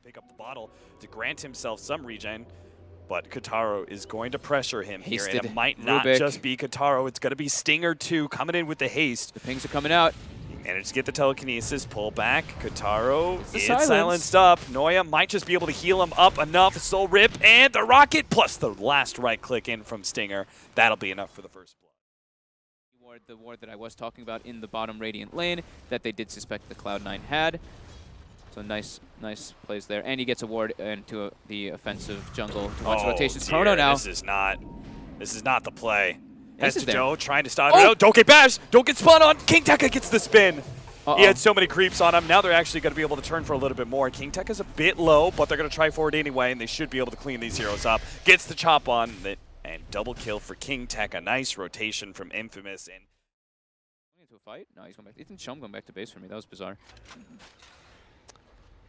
to pick up the bottle to grant himself some regen. But Kotaro is going to pressure him here, and it might not just be Kotaro. It's going to be Stinger, too, coming in with the haste. The pings are coming out. He managed to get the telekinesis, pull back. Kotaro is silenced up. Noya might just be able to heal him up enough. Soul Rip and the rocket, plus the last right click in from Stinger. That'll be enough for the first blood. The ward that I was talking about in the bottom Radiant lane that they did suspect the Cloud9 had. So nice plays there. And he gets a ward into the offensive jungle to watch rotations. Chrono now. This is not the play. This Joe trying to start it out. Don't get bashed. Don't get spun on. King Tekka gets the spin. He had so many creeps on him. Now they're actually going to be able to turn for a little bit more. King Tekka's a bit low, but they're going to try for it anyway, and they should be able to clean these heroes up. Gets the chop on it, and double kill for King Tekka. Nice rotation from Infamous. And into a fight? No, he's going back. Ethan Chum going back to base for me. That was bizarre.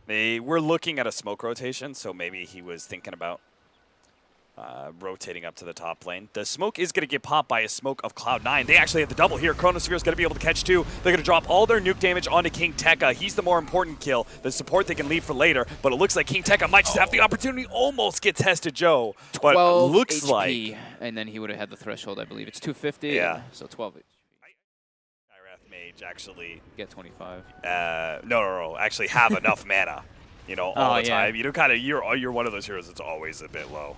They were looking at a smoke rotation, so maybe he was thinking about rotating up to the top lane. The smoke is going to get popped by a smoke of Cloud9. They actually have the double here. Chronosphere is going to be able to catch two. They're going to drop all their nuke damage onto King Tekka. He's the more important kill. The support they can leave for later, but it looks like King Tekka might just have the opportunity. Almost gets Hesta Joe, but looks HP, like... And then he would have had the threshold, I believe. It's 250. Yeah. So 12 HP. Mage actually get 25. No, actually have enough mana, you know, all the time. You know, kind of you're one of those heroes that's always a bit low.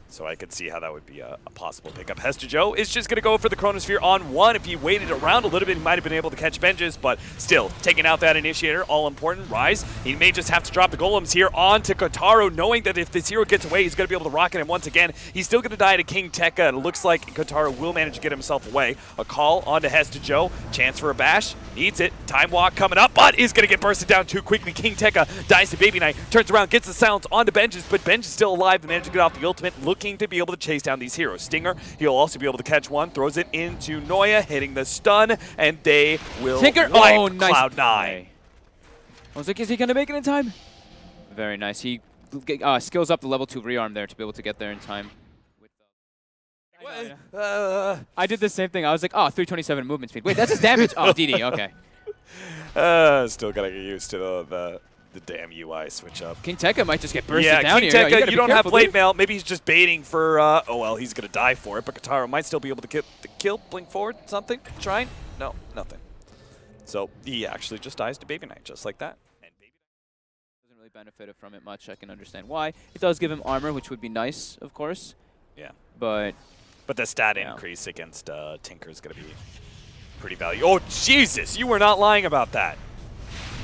So I could see how that would be a possible pickup. Hesta Joe is just going to go for the Chronosphere on one. If he waited around a little bit, he might have been able to catch Benjes, but still, taking out that initiator, all important. Rise, he may just have to drop the golems here onto Kotaro, knowing that if this hero gets away, he's going to be able to rocket him once again. He's still going to die to King Tekka, and it looks like Kotaro will manage to get himself away. A call onto Hesta Joe, chance for a bash, needs it. Time walk coming up, but is going to get bursted down too quickly. King Tekka dies to Baby Knight, turns around, gets the silence onto Benjes, but Benjes is still alive. They managed to get off the ultimate, looking to be able to chase down these heroes. Stinger, he'll also be able to catch one, throws it into Noya, hitting the stun, and they will wipe Cloud9. I was like, is he going to make it in time? Very nice. He skills up the level 2 rearm there to be able to get there in time. I did the same thing. I was like, 327 movement speed. Wait, that's his damage. Oh, DD, okay. Still got to get used to the damn UI switch up. King Tekka might just get bursted down King here. Tekka, you don't have blade mail. Maybe he's just baiting for, oh well, he's going to die for it, but Kotaro might still be able to get the kill, blink forward, something, trying. No, nothing. So he actually just dies to Baby Knight, just like that. And Baby Knight doesn't really benefit from it much. I can understand why. It does give him armor, which would be nice, of course. Yeah. But the stat increase against Tinker is going to be pretty valuable. Oh, Jesus, you were not lying about that.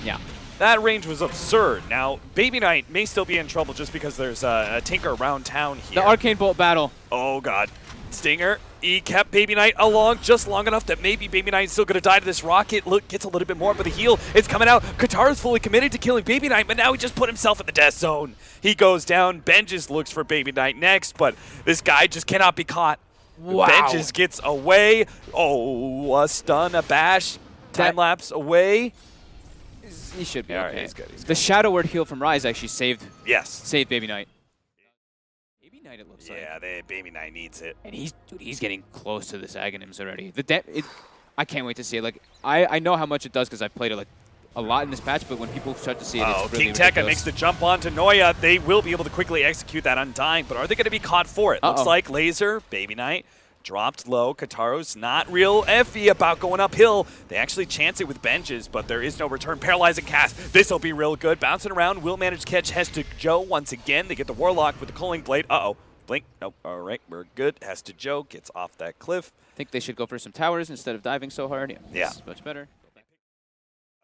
Yeah. That range was absurd. Now, Baby Knight may still be in trouble just because there's a Tinker around town here. The Arcane Bolt battle. Oh, God. Stinger, he kept Baby Knight along just long enough that maybe Baby Knight is still going to die to this rocket. Look, gets a little bit more, but the heal is coming out. Kataro's fully committed to killing Baby Knight, but now he just put himself in the death zone. He goes down. Benjes looks for Baby Knight next, but this guy just cannot be caught. Wow. Benjes gets away. Oh, a stun, a bash. Time-lapse away. He should be okay. Right, he's good. The Shadow Word heal from Rise actually saved Baby Knight. Baby Knight, it looks like. Yeah, Baby Knight needs it. And he's getting close to this Aghanims already. I can't wait to see it. Like I know how much it does because I've played it like a lot in this patch, but when people start to see it, it's really King Tekka makes the jump onto Noya. They will be able to quickly execute that Undying, but are they going to be caught for it? Looks like Laser, Baby Knight, dropped low. Kataro's not real effy about going uphill. They actually chance it with Benjes, but there is no return. Paralyzing cast. This will be real good. Bouncing around, will manage to catch Hesta Joe once again. They get the Warlock with the Culling Blade. Blink. Nope. All right, we're good. Hesta Joe gets off that cliff. I think they should go for some towers instead of diving so hard. Yeah. It's much better. As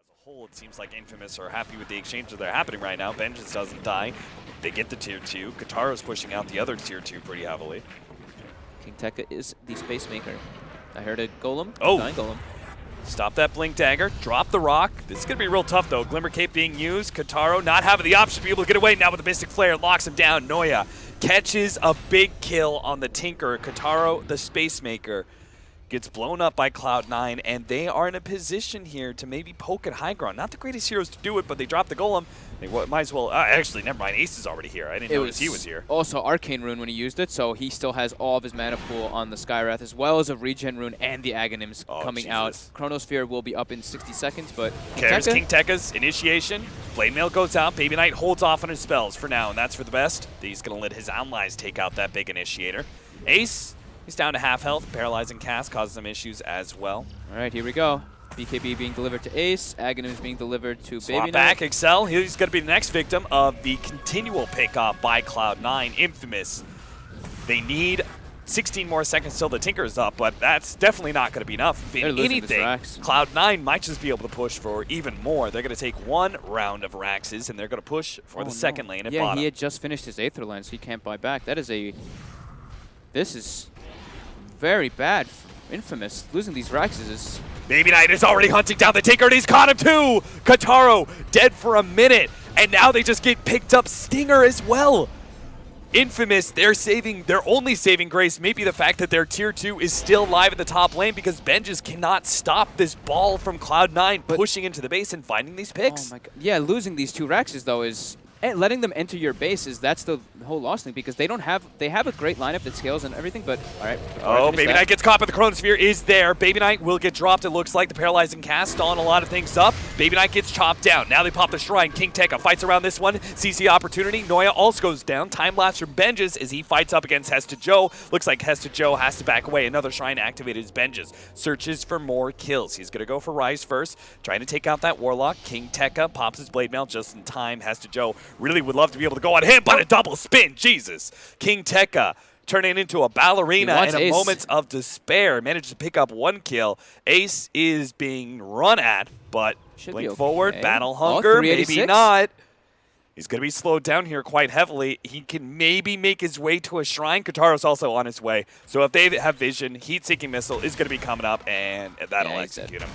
a whole, it seems like Infamous are happy with the exchanges that are happening right now. Benjes doesn't die. They get the tier 2. Kataro's pushing out the other tier 2 pretty heavily. King Tekka is the Space Maker. I heard a Golem. Oh! Golem. Stop that Blink Dagger. Drop the rock. This is going to be real tough, though. Glimmer Cape being used. Kotaro not having the option to be able to get away. Now with the Mystic Flare, locks him down. Noya catches a big kill on the Tinker. Kotaro, the Space Maker, gets blown up by Cloud9, and they are in a position here to maybe poke at high ground. Not the greatest heroes to do it, but they drop the golem. They might as well. Actually, never mind. Ace is already here. I didn't notice he was here. Also, Arcane Rune when he used it, so he still has all of his mana pool on the Skywrath, as well as a Regen Rune and the Aghanims coming out. Chronosphere will be up in 60 seconds, but There's King Tekka's initiation. Blade Mail goes out. Baby Knight holds off on his spells for now, and that's for the best. He's going to let his allies take out that big initiator. Ace, he's down to half health. Paralyzing cast causes some issues as well. All right, here we go. BKB being delivered to Ace. Aghanim is being delivered to Baby Knight. Back, Excel. He's going to be the next victim of the continual pick-off by Cloud9. Infamous. They need 16 more seconds till the Tinker is up, but that's definitely not going to be enough. If anything, Cloud9 might just be able to push for even more. They're going to take one round of Raxes, and they're going to push for the second lane at bottom. Yeah, he had just finished his Aether Lane, so he can't buy back. That is a... This is very bad. Infamous. Losing these Raxes is... Baby Knight is already hunting down the Tinker, and he's caught him too! Kataro dead for a minute, and now they just get picked up Stinger as well. Infamous, their only saving grace may be the fact that their tier 2 is still live in the top lane because Benjis cannot stop this ball from Cloud9 pushing into the base and finding these picks. Oh my god. Yeah, losing these 2 Raxes though is... letting them enter your bases, that's the whole loss thing because they have a great lineup that scales and everything, but all right. Oh, Baby Knight gets caught, but the Chronosphere is there. Baby Knight will get dropped, it looks like. The paralyzing cast stalling a lot of things up. Baby Knight gets chopped down. Now they pop the Shrine. King Tekka fights around this one. CC opportunity. Noya also goes down. Time lapse from Benjis as he fights up against Hesta Joe. Looks like Hesta Joe has to back away. Another Shrine activated as Benjis searches for more kills. He's going to go for Rise first, trying to take out that Warlock. King Tekka pops his Blade Mail just in time. Hesta Joe really would love to be able to go on him, but a double spin. Jesus. King Tekka turning into a ballerina in a moment of despair. Manages to pick up 1 kill. Ace is being run at, but blink forward, battle hunger, maybe not. He's going to be slowed down here quite heavily. He can maybe make his way to a Shrine. Kataro's also on his way. So if they have vision, Heat-Seeking Missile is going to be coming up, and that'll execute him.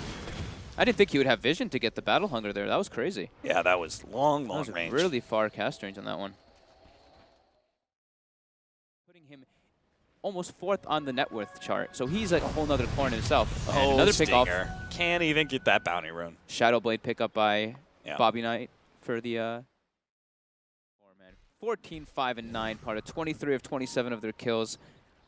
I didn't think he would have vision to get the battle hunger there. That was crazy. Yeah, that was long range. Really far cast range on that one. Putting him almost 4th on the net worth chart. So he's like a whole nother corner himself. And another pick off. Can't even get that bounty rune. Shadow Blade pick up by Bobby Knight for the 14, 5, and 9, part of 23 of 27 of their kills.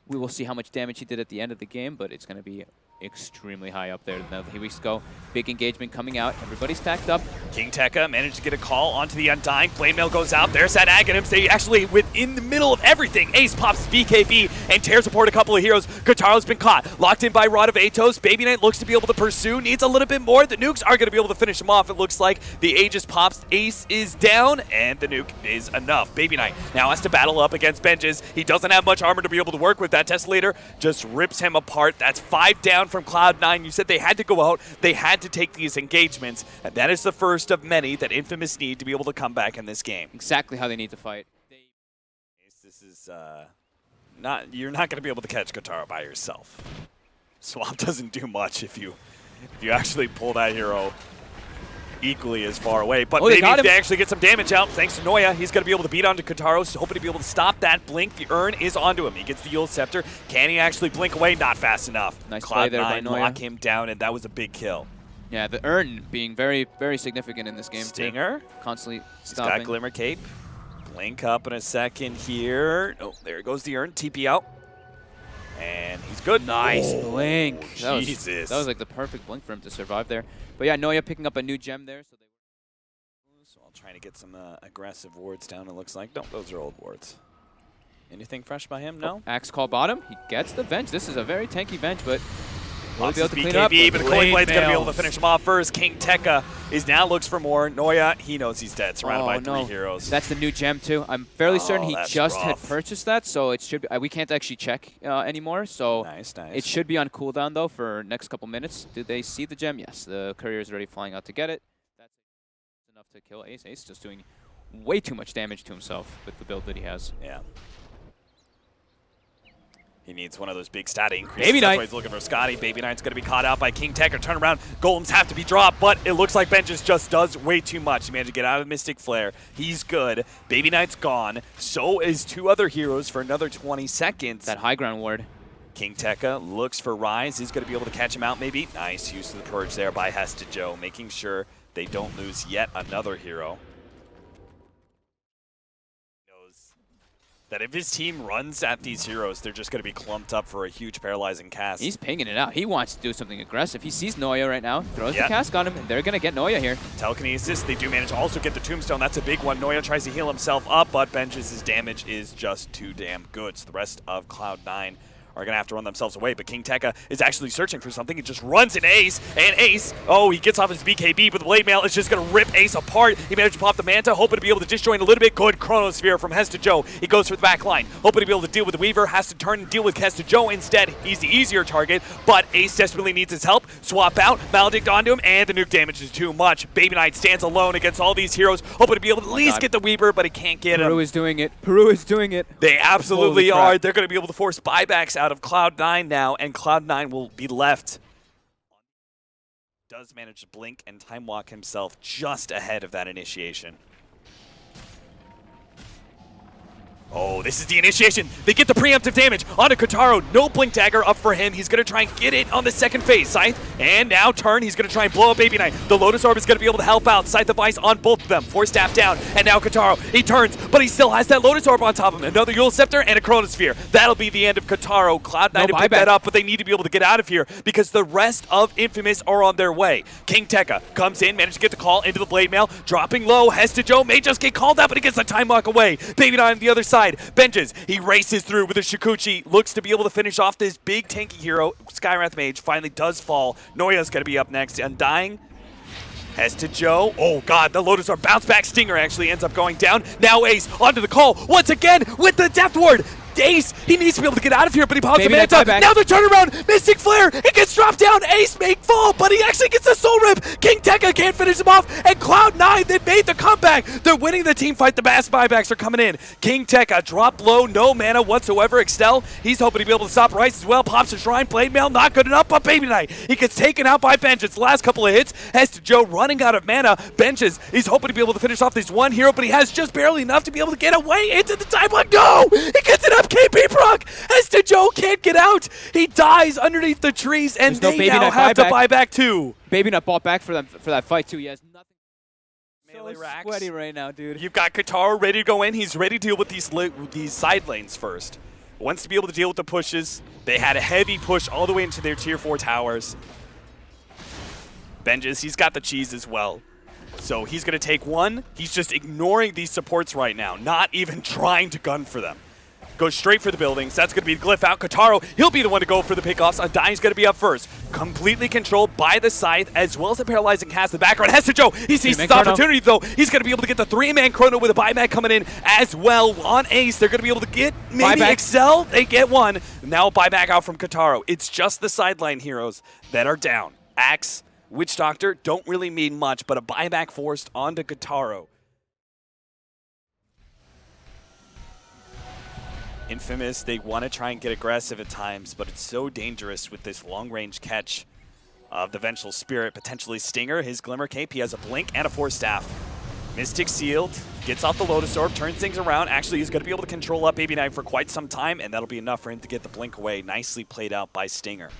We will see how much damage he did at the end of the game, but it's going to be extremely high up there. Now, here we go. Big engagement coming out. Everybody's stacked up. King Tekka managed to get a call onto the Undying. Blade Mail goes out. There's that Aghanim. They actually, in the middle of everything, Ace pops BKB and tears apart a couple of heroes. Kataro's been caught. Locked in by Rod of Atos. Baby Knight looks to be able to pursue. Needs a little bit more. The nukes are going to be able to finish him off. It looks like the Aegis pops. Ace is down, and the nuke is enough. Baby Knight now has to battle up against Benjis. He doesn't have much armor to be able to work with. That Tessellator just rips him apart. That's 5 down from Cloud9. You said they had to go out. They had to take these engagements, and that is the first of many that Infamous need to be able to come back in this game. Exactly how they need to fight. This is you're not going to be able to catch Kataro by yourself. Swap doesn't do much if you actually pull that hero equally as far away. But maybe if they actually get some damage out, thanks to Noya, he's going to be able to beat onto Kataro, so hoping to be able to stop that blink. The Urn is onto him. He gets the Yule Scepter. Can he actually blink away? Not fast enough. Nice play there by Noya. Lock him down, and that was a big kill. Yeah, the Urn being very, very significant in this game. Stinger. Constantly stopping. Got Glimmer Cape. Blink up in a second here. Oh, there goes the Urn. TP out. And he's good. Nice blink. Jesus. That was like the perfect blink for him to survive there. But yeah, Noya picking up a new gem there. So I'll try to get some aggressive wards down, it looks like. Nope, those are old wards. Anything fresh by him? No? Axe Call bottom. He gets the Venge. This is a very tanky Venge, but will be able to clean up. But the Coin Blade's going to be able to finish him off first. King Tekka looks for more. Noya, he knows he's dead, surrounded by 3 heroes. That's the new gem too. I'm fairly certain he just had purchased that, so it should be, we can't actually check anymore. So nice. It should be on cooldown though for next couple minutes. Did they see the gem? Yes, the courier is already flying out to get it. That's enough to kill Ace. Ace just doing way too much damage to himself with the build that he has. Yeah. He needs one of those big stat increases. Baby Knight. That's why he's looking for Scotty. Baby Knight's going to be caught out by King Tekka. Turn around. Golems have to be dropped, but it looks like Benjis just does way too much. He managed to get out of Mystic Flare. He's good. Baby Knight's gone. So is 2 other heroes for another 20 seconds. That high ground ward. King Tekka looks for Rise. He's going to be able to catch him out maybe. Nice use of the Purge there by Hesta Joe, making sure they don't lose yet another hero. Knows that if his team runs at these heroes, they're just going to be clumped up for a huge paralyzing cast. He's pinging it out. He wants to do something aggressive. He sees Noya right now, throws the cask on him, and they're going to get Noya here. Telekinesis, they do manage to also get the Tombstone. That's a big one. Noya tries to heal himself up, but Benj's damage is just too damn good. So the rest of Cloud9 are going to have to run themselves away, but King Tekka is actually searching for something. He just runs an Ace, and Ace, he gets off his BKB, but the Blade Mail is just going to rip Ace apart. He managed to pop the Manta, hoping to be able to disjoin a little bit. Good Chronosphere from Hesta Joe. He goes for the back line, hoping to be able to deal with the Weaver, has to turn and deal with Hesta Joe instead. He's the easier target, but Ace desperately needs his help. Swap out, Maledict onto him, and the nuke damage is too much. Baby Knight stands alone against all these heroes, hoping to be able to at least get the Weaver, but he can't get him. Peru is doing it. Peru is doing it. They absolutely are. They're going to be able to force buybacks out of Cloud9 now, and Cloud9 will be left. Does manage to blink and time walk himself just ahead of that initiation. Oh, this is the initiation. They get the preemptive damage onto Kotaro. No Blink Dagger up for him. He's going to try and get it on the second phase. Scythe, and now turn. He's going to try and blow up Baby Knight. The Lotus Orb is going to be able to help out. Scythe device on both of them. Force Staff down, and now Kotaro. He turns, but he still has that Lotus Orb on top of him. Another Yule Scepter and a Chronosphere. That'll be the end of Kotaro. Cloud9 to pick that up, but they need to be able to get out of here because the rest of Infamous are on their way. King Tekka comes in, managed to get the call into the Blade Mail. Dropping low. Hesta Joe may just get called out, but he gets the time walk away. Baby Knight on the other side. Benjes, he races through with a Shikuchi, looks to be able to finish off this big tanky hero. Skywrath Mage finally does fall. Noya's going to be up next. Undying. Hesta Joe. Oh god, the Lotus Orb bounce back. Stinger actually ends up going down. Now Ace onto the call once again with the Death Ward. Ace, he needs to be able to get out of here, but he pops the Manta. Now the turnaround, Mystic Flare, it gets dropped down. Ace make fall, but he actually gets a Soul Rip. King Tekka can't finish him off, and Cloud9, they made the comeback. They're winning the team fight. The mass buybacks are coming in. King Tekka drop low, no mana whatsoever. Excel, he's hoping to be able to stop Rice as well. Pops a Shrine, Blade Mail, not good enough, but Baby Knight, he gets taken out by Benjes. Last couple of hits, Hesta Joe running out of mana. Benjes, he's hoping to be able to finish off this one hero, but he has just barely enough to be able to get away into the time block. No! He gets it up, KP Brock! Hesta Joe can't get out. He dies underneath the trees, and they now have to buy back too. Baby Nut bought back for them for that fight too. He has nothing. Melee So racks. sweaty right now, dude. You've got Kotaro ready to go in. He's ready to deal with these side lanes first. Wants to be able to deal with the pushes. They had a heavy push all the way into their tier 4 towers. Benjes, he's got the cheese as well. So he's going to take one. He's just ignoring these supports right now, not even trying to gun for them. Goes straight for the buildings. That's going to be the glyph out. Kotaro, he'll be the one to go for the pickoffs. Undying's going to be up first. Completely controlled by the Scythe, as well as the paralyzing cast in the background. Hesta Joe, he sees this opportunity, though. He's going to be able to get the 3-man Chrono with a buyback coming in as well. On Ace, they're going to be able to get maybe Excel. They get one. Now buyback out from Kotaro. It's just the sideline heroes that are down. Axe, Witch Doctor don't really mean much, but a buyback forced onto Kotaro. Infamous, they want to try and get aggressive at times, but it's so dangerous with this long-range catch of the Vengeful Spirit. Potentially Stinger, his Glimmer Cape. He has a Blink and a Force Staff. Mystic Sealed, gets off the Lotus Orb, turns things around. Actually, he's going to be able to control up Baby Knight for quite some time, and that'll be enough for him to get the Blink away. Nicely played out by Stinger.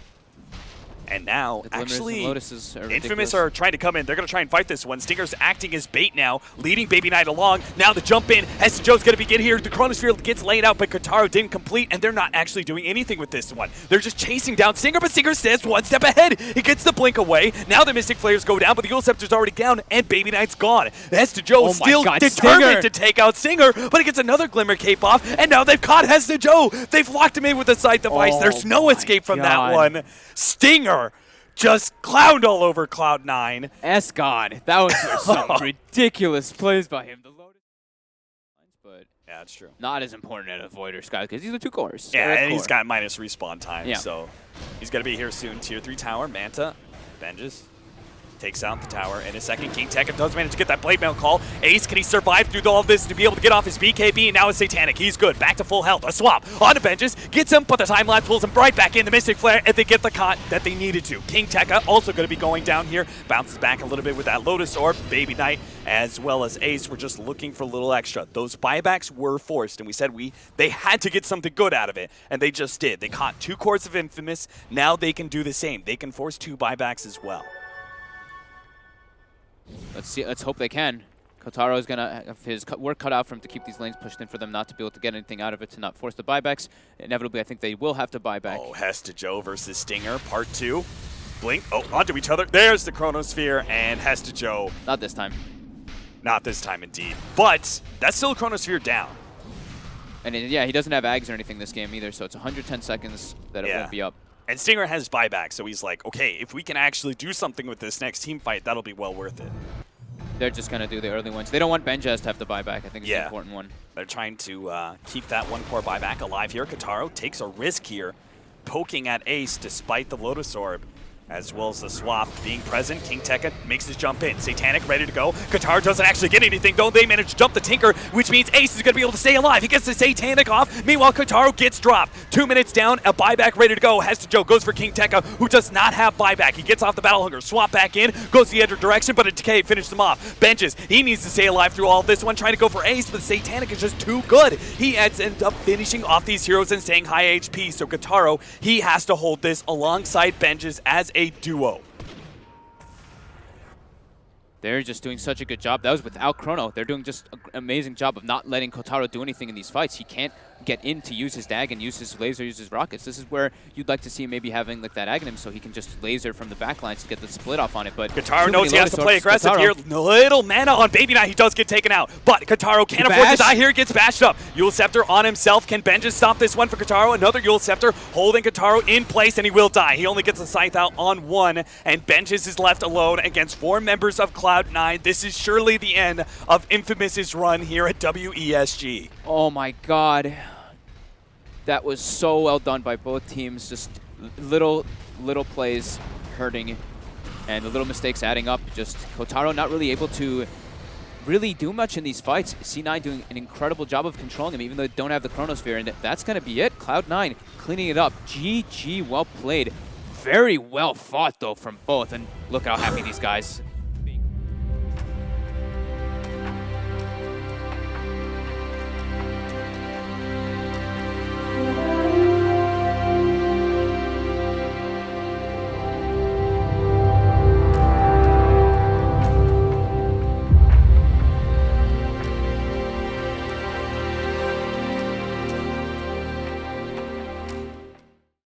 And now, actually, Infamous are trying to come in. They're going to try and fight this one. Stinger's acting as bait now, leading Baby Knight along. Now the jump in. Hesta Joe's going to begin here. The Chronosphere gets laid out, but Kotaro didn't complete, and they're not actually doing anything with this one. They're just chasing down Stinger, but Stinger stands one step ahead. He gets the blink away. Now the Mystic Flares go down, but the Yule Scepter's already down, and Baby Knight's gone. Hesta Joe still determined to take out Stinger, but he gets another Glimmer Cape off, and now they've caught Hesta Joe. They've locked him in with a Scythe device. There's no escape from that one. Stinger just clowned all over Cloud9. S-God. That was some ridiculous plays by him. The Lotus, but yeah, it's true. Not as important at Avoider Sky because these are 2 cores. Yeah, and he's got minus respawn time, so he's going to be here soon. Tier 3 tower, Manta, Benjes. Takes out the tower in a second. King Tekka does manage to get that blade mail call. Ace, can he survive through all this to be able to get off his BKB? And now it's Satanic. He's good. Back to full health. A swap onto benches. Gets him, but the time lapse pulls him right back in. The Mystic Flare, and they get the caught that they needed to. King Tekka also going to be going down here. Bounces back a little bit with that Lotus Orb. Baby Knight, as well as Ace, were just looking for a little extra. Those buybacks were forced, and we said they had to get something good out of it, and they just did. They caught 2 cores of Infamous. Now they can do the same. They can force 2 buybacks as well. Let's see. Let's hope they can. Kotaro is gonna have his work cut out for him to keep these lanes pushed in for them not to be able to get anything out of it, to not force the buybacks. Inevitably, I think they will have to buy back. Oh, Hesta Joe versus Stinger, part 2. Blink. Oh, onto each other. There's the Chronosphere, and Hesta Joe. Not this time. Not this time, indeed. But that's still Chronosphere down. And yeah, he doesn't have Ags or anything this game either, so it's 110 seconds that it won't be up. And Stinger has buyback, so he's like, okay, if we can actually do something with this next team fight, that'll be well worth it. They're just going to do the early ones. They don't want Benjaz to have to buyback. I think it's an important one. They're trying to keep that 1 core buyback alive here. Kotaro takes a risk here, poking at Ace despite the Lotus Orb, as well as the swap being present. King Tekka makes his jump in. Satanic ready to go. Kotaro doesn't actually get anything, though. They manage to jump the Tinker, which means Ace is going to be able to stay alive. He gets the Satanic off. Meanwhile, Kotaro gets dropped. 2 minutes down, a buyback ready to go. Hesta Joe goes for King Tekka, who does not have buyback. He gets off the Battle Hunger, swap back in, goes the other direction, but a Decay finished him off. Benches, he needs to stay alive through all of this one, trying to go for Ace, but Satanic is just too good. He ends up finishing off these heroes and staying high HP, so Kotaro, he has to hold this alongside Benches as a duo. They're just doing such a good job. That was without Chrono. They're doing just an amazing job of not letting Kotaro do anything in these fights. He can't get in to use his dag and use his laser, use his rockets. This is where you'd like to see him maybe having like that Aghanim so he can just laser from the backlines to get the split off on it. But Kotaro knows he has to play aggressive here. Little mana on Baby Knight. He does get taken out, but Kotaro can't afford to die here. Gets bashed up. Yule Scepter on himself. Can Benji stop this one for Kotaro? Another Yule Scepter holding Kotaro in place, and he will die. He only gets a scythe out on 1, and Benjes is left alone against 4 members of Cloud9. This is surely the end of Infamous's run here at WESG. Oh my god. That was so well done by both teams. Just little plays hurting and the little mistakes adding up. Just Kotaro not really able to really do much in these fights. C9 doing an incredible job of controlling him, even though they don't have the Chronosphere. And that's going to be it. Cloud9 cleaning it up. GG, well played. Very well fought, though, from both. And look how happy these guys.